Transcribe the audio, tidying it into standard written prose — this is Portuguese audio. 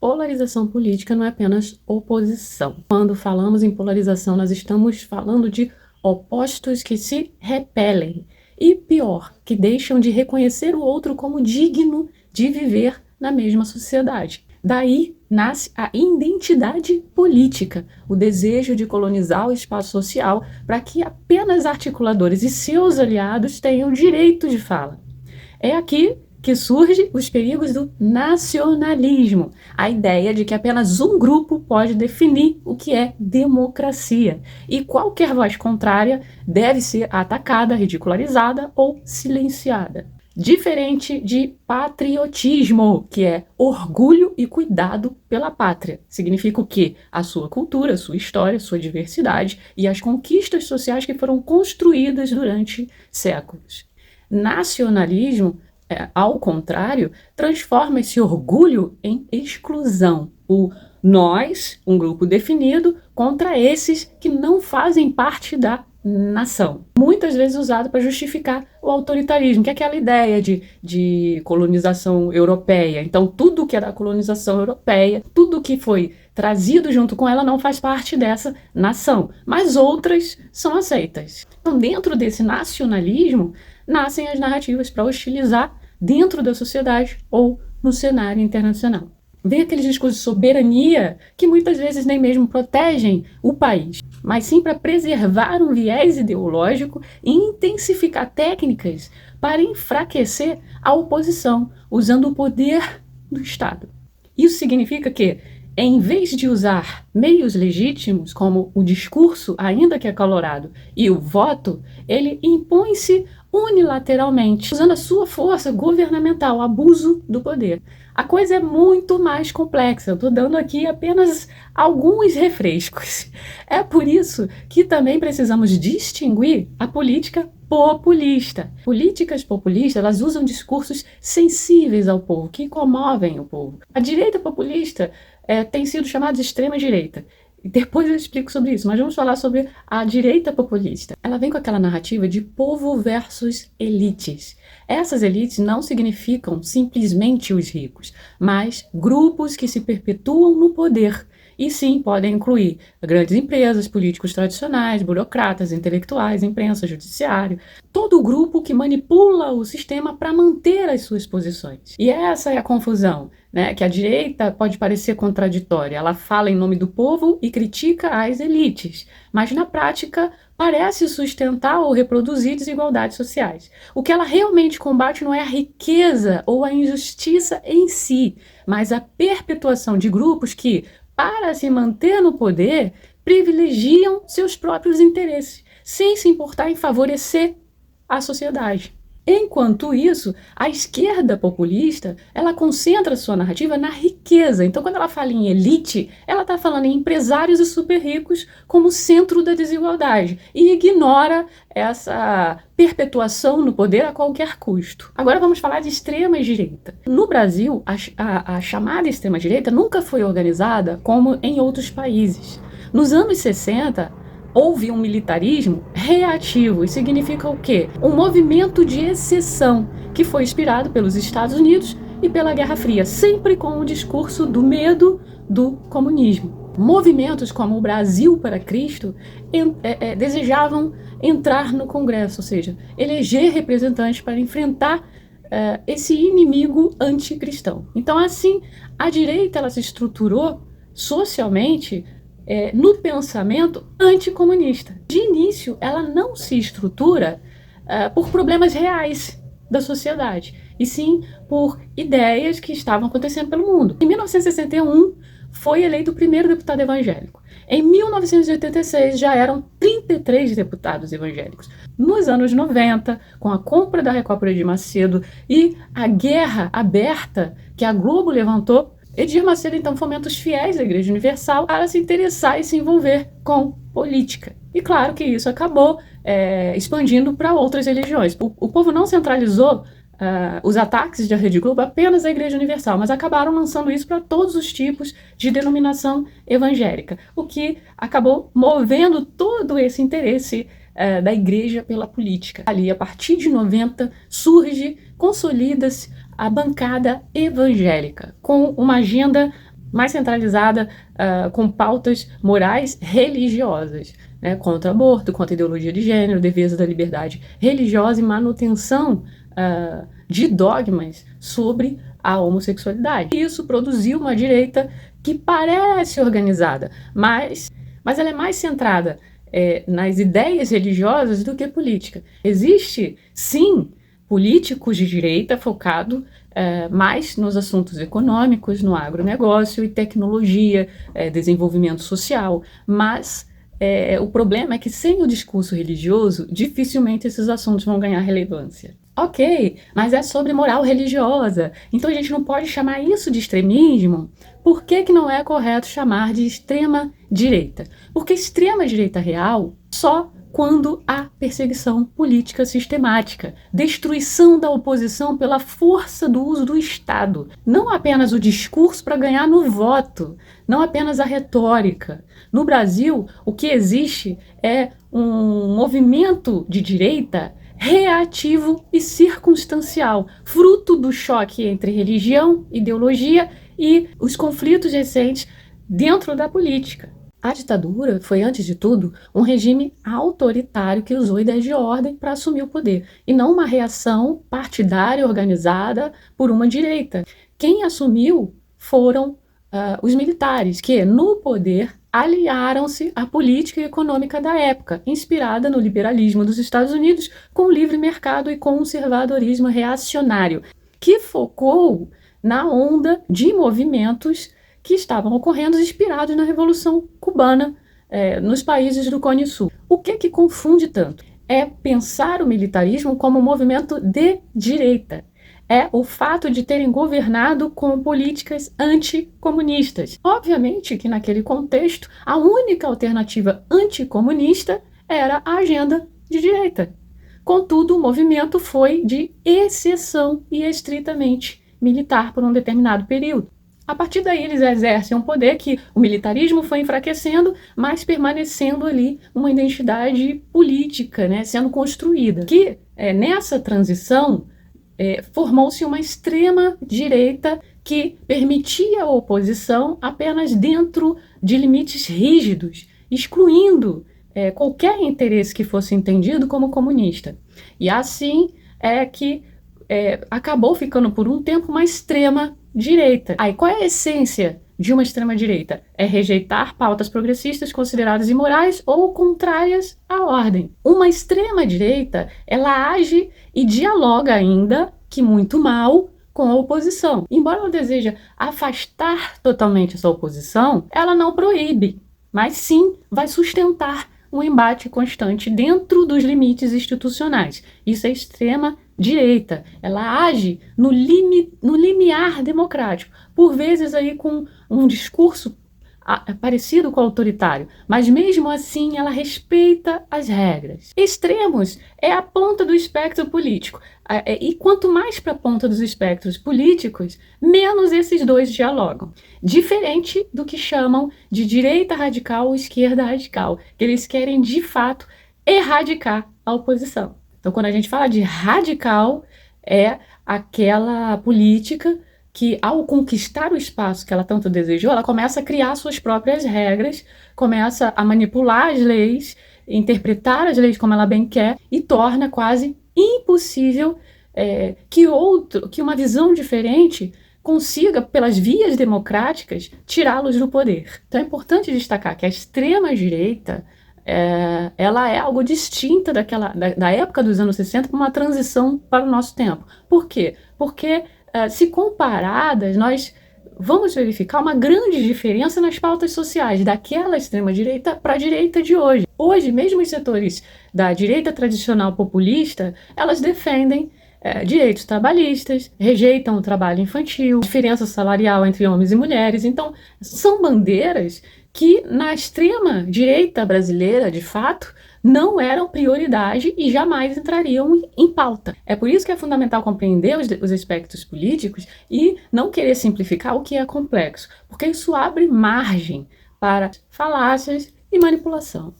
polarização política não é apenas oposição. Quando falamos em polarização, nós estamos falando de opostos que se repelem. E pior, que deixam de reconhecer o outro como digno de viver na mesma sociedade. Daí nasce a identidade política, o desejo de colonizar o espaço social para que apenas articuladores e seus aliados tenham direito de fala. É aqui que surgem os perigos do nacionalismo, a ideia de que apenas um grupo pode definir o que é democracia, e qualquer voz contrária deve ser atacada, ridicularizada ou silenciada. Diferente de patriotismo, que é orgulho e cuidado pela pátria. Significa o quê? A sua cultura, sua história, sua diversidade e as conquistas sociais que foram construídas durante séculos. Nacionalismo, ao contrário, transforma esse orgulho em exclusão. O nós, um grupo definido, contra esses que não fazem parte da nação. Muitas vezes usado para justificar o autoritarismo, que é aquela ideia de colonização europeia. Então, tudo que é da colonização europeia, tudo que foi trazido junto com ela não faz parte dessa nação, mas outras são aceitas. Então, dentro desse nacionalismo, nascem as narrativas para hostilizar dentro da sociedade ou no cenário internacional. Vem aqueles discursos de soberania que muitas vezes nem mesmo protegem o país, mas sim para preservar um viés ideológico e intensificar técnicas para enfraquecer a oposição, usando o poder do Estado. Isso significa que, em vez de usar meios legítimos, como o discurso, ainda que acalorado, e o voto, ele impõe-se unilateralmente, usando a sua força governamental, abuso do poder. A coisa é muito mais complexa, eu estou dando aqui apenas alguns refrescos. É por isso que também precisamos distinguir a política populista. Políticas populistas, elas usam discursos sensíveis ao povo, que comovem o povo. A direita populista tem sido chamada de extrema-direita. Depois eu explico sobre isso, mas vamos falar sobre a direita populista. Ela vem com aquela narrativa de povo versus elites. Essas elites não significam simplesmente os ricos, mas grupos que se perpetuam no poder. E sim, podem incluir grandes empresas, políticos tradicionais, burocratas, intelectuais, imprensa, judiciário. Todo grupo que manipula o sistema para manter as suas posições. E essa é a confusão, né? Que a direita pode parecer contraditória. Ela fala em nome do povo e critica as elites, mas na prática parece sustentar ou reproduzir desigualdades sociais. O que ela realmente combate não é a riqueza ou a injustiça em si, mas a perpetuação de grupos que, para se manter no poder, privilegiam seus próprios interesses, sem se importar em favorecer a sociedade. Enquanto isso, a esquerda populista, ela concentra sua narrativa na riqueza. Então, quando ela fala em elite, ela está falando em empresários e super ricos como centro da desigualdade e ignora essa perpetuação no poder a qualquer custo. Agora vamos falar de extrema-direita. No Brasil, a chamada extrema-direita nunca foi organizada como em outros países. Nos anos 60, houve um militarismo reativo. E significa o quê? Um movimento de exceção que foi inspirado pelos Estados Unidos e pela Guerra Fria, sempre com o discurso do medo do comunismo. Movimentos como o Brasil para Cristo desejavam entrar no Congresso, ou seja, eleger representantes para enfrentar esse inimigo anticristão. Então, assim, a direita ela se estruturou socialmente no pensamento anticomunista. De início, ela não se estrutura por problemas reais da sociedade, e sim por ideias que estavam acontecendo pelo mundo. Em 1961, foi eleito o primeiro deputado evangélico. Em 1986, já eram 33 deputados evangélicos. Nos anos 90, com a compra da Recópora de Macedo e a guerra aberta que a Globo levantou, Edir Macedo, então, fomenta os fiéis da Igreja Universal para se interessar e se envolver com política. E claro que isso acabou expandindo para outras religiões. O povo não centralizou os ataques da Rede Globo apenas à Igreja Universal, mas acabaram lançando isso para todos os tipos de denominação evangélica, o que acabou movendo todo esse interesse da Igreja pela política. Ali, a partir de 90, consolida-se a bancada evangélica, com uma agenda mais centralizada com pautas morais religiosas, né, contra aborto, contra a ideologia de gênero, defesa da liberdade religiosa e manutenção de dogmas sobre a homossexualidade. Isso produziu uma direita que parece organizada, mas ela é mais centrada nas ideias religiosas do que política. Existe, sim, políticos de direita focado mais nos assuntos econômicos, no agronegócio e tecnologia, desenvolvimento social, mas o problema é que sem o discurso religioso, dificilmente esses assuntos vão ganhar relevância. Ok, mas é sobre moral religiosa, então a gente não pode chamar isso de extremismo. Por que não é correto chamar de extrema-direita? Porque extrema-direita real só quando há perseguição política sistemática, destruição da oposição pela força do uso do Estado. Não apenas o discurso para ganhar no voto, não apenas a retórica. No Brasil, o que existe é um movimento de direita reativo e circunstancial, fruto do choque entre religião, ideologia e os conflitos recentes dentro da política. A ditadura foi, antes de tudo, um regime autoritário que usou ideias de ordem para assumir o poder, e não uma reação partidária organizada por uma direita. Quem assumiu foram os militares, que, no poder, aliaram-se à política econômica da época, inspirada no liberalismo dos Estados Unidos, com o livre mercado e conservadorismo reacionário, que focou na onda de movimentos que estavam ocorrendo inspirados na Revolução Cubana nos países do Cone Sul. O que confunde tanto? É pensar o militarismo como um movimento de direita. É o fato de terem governado com políticas anticomunistas. Obviamente que naquele contexto, a única alternativa anticomunista era a agenda de direita. Contudo, o movimento foi de exceção e estritamente militar por um determinado período. A partir daí, eles exercem um poder que o militarismo foi enfraquecendo, mas permanecendo ali uma identidade política, né, sendo construída. Que nessa transição formou-se uma extrema-direita que permitia a oposição apenas dentro de limites rígidos, excluindo qualquer interesse que fosse entendido como comunista. E assim é que acabou ficando por um tempo uma extrema-direita. Aí qual é a essência de uma extrema-direita? É rejeitar pautas progressistas consideradas imorais ou contrárias à ordem. Uma extrema-direita, ela age e dialoga ainda, que muito mal, com a oposição. Embora ela deseje afastar totalmente essa oposição, ela não proíbe, mas sim vai sustentar um embate constante dentro dos limites institucionais. Isso é extrema-direita. Ela age no limiar democrático, por vezes aí com um discurso parecido com o autoritário, mas mesmo assim ela respeita as regras. Extremos é a ponta do espectro político, e quanto mais para a ponta dos espectros políticos, menos esses dois dialogam. Diferente do que chamam de direita radical ou esquerda radical, que eles querem de fato erradicar a oposição. Então, quando a gente fala de radical, é aquela política que, ao conquistar o espaço que ela tanto desejou, ela começa a criar suas próprias regras, começa a manipular as leis, interpretar as leis como ela bem quer e torna quase impossível que uma visão diferente consiga, pelas vias democráticas, tirá-los do poder. Então é importante destacar que a extrema-direita ela é algo distinta da época dos anos 60 para uma transição para o nosso tempo. Por quê? Porque se comparadas, nós vamos verificar uma grande diferença nas pautas sociais daquela extrema-direita para a direita de hoje. Hoje, mesmo os setores da direita tradicional populista, elas defendem direitos trabalhistas, rejeitam o trabalho infantil, diferença salarial entre homens e mulheres. Então, são bandeiras que na extrema-direita brasileira, de fato, não eram prioridade e jamais entrariam em pauta. É por isso que é fundamental compreender os aspectos políticos e não querer simplificar o que é complexo, porque isso abre margem para falácias e manipulação.